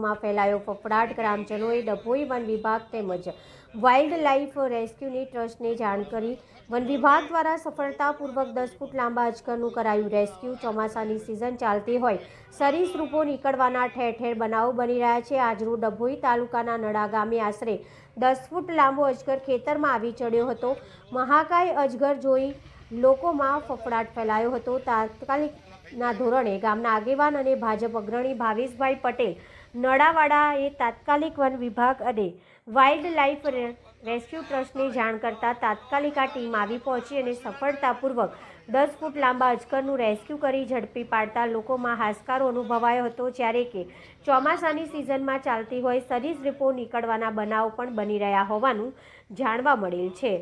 લોકોમાં ફેલાયો ફફડાટ। ગ્રામજનોએ ડભોઈ વન વિભાગ તેમજ વાઇલ્ડ લાઇફ રેસ્ક્યુની ટ્રસ્ટને જાણ કરી। વન વિભાગ દ્વારા સફળતાપૂર્વક 10 ફૂટ લાંબા અજગરનું કરાયું રેસ્ક્યુ। ચોમાસાની સિઝન ચાલતી હોય સરીસૃપો નીકળવાના ઠેર ઠેર બનાવો બની રહ્યા છે। આજરોજ ડભોઈ તાલુકાના નડા ગામે આશરે 10 ફૂટ લાંબો અજગર ખેતરમાં આવી ચડ્યો હતો। મહાકાય અજગર જોઈ લોકોમાં ફફડાટ ફેલાયો હતો। તાત્કાલિકના ધોરણે ગામના આગેવાન અને ભાજપ અગ્રણી ભાવેશભાઈ પટેલ નડાવાડાએ તાત્કાલિક વન વિભાગ અને વાઇલ્ડ લાઇફ રેસ્ક્યુ ટ્રસ્ટને જાણ કરતા તાત્કાલિક આ ટીમ આવી પહોંચી અને સફળતાપૂર્વક 10 ફૂટ લાંબા અજગરનું રેસ્ક્યુ કરી ઝડપી પાડતા લોકોમાં હાશકારો અનુભવાયો હતો। જ્યારે કે ચોમાસાની સિઝનમાં ચાલતી હોય સરીસૃપો નીકળવાના બનાવો પણ બની રહ્યા હોવાનું જાણવા મળેલ છે।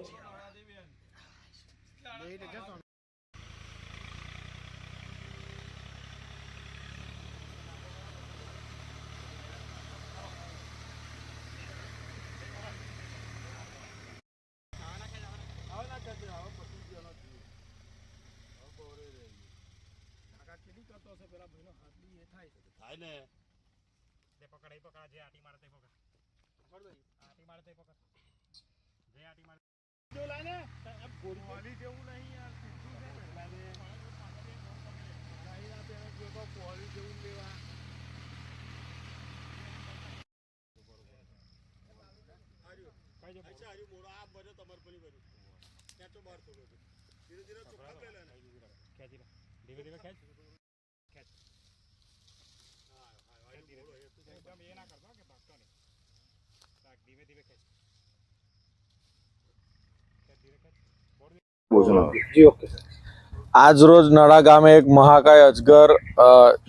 आज रोज नड़ा गामे एक महाकाय अजगर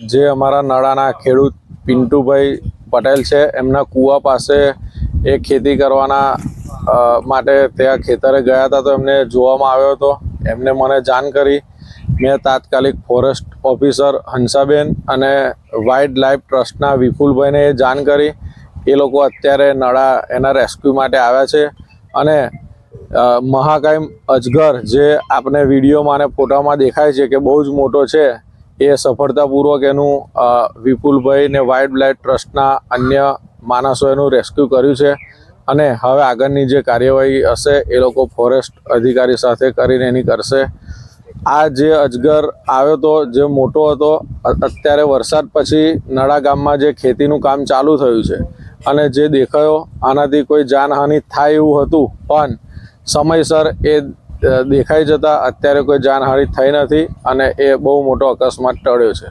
जे अमारा नड़ाना खेडूत पिंटूभाई पटेल छे एमना कुआ पासे एक खेती करवाना माटे त्यां खेतरे गया था तो एमने जोवामां आव्यो हतो। एमने मने जाण करी। मैं तात्कालिक फॉरेस्ट ऑफिसर हंसाबेन अने वाइल्ड लाइफ ट्रस्टना विपुलभाई ने जाण करी। ए लोको अत्यारे नड़ा एना रेस्क्यू माटे आव्या छे अने महाकाय अजगर जे आपने विडियो में फोटा में देखाय छे कि बहुत मोटो छे ए सफलतापूर्वक एनु विपुलभाई ने वाइल्ड लाइफ ट्रस्टना अन्य माणसोए एनु रेस्क्यू कर्युं छे अने हवे आगळनी जे कार्यवाही हशे ए लोको फॉरेस्ट अधिकारी साथे करीने एनी करशे। आ जे अजगर आव्यो तो जे मोटो हतो अत्यारे वरसाद पछी नड़ा गाममां जे खेतीनुं काम चालू थयुं छे अने जे देखायो आनाथी कोई जानहानि थाय एवुं हतुं पण समयसर ए देखाई जता अत्यारे कोई जानहानि थई नथी अने ए बहु मोटो अकस्मात टळ्यो छे।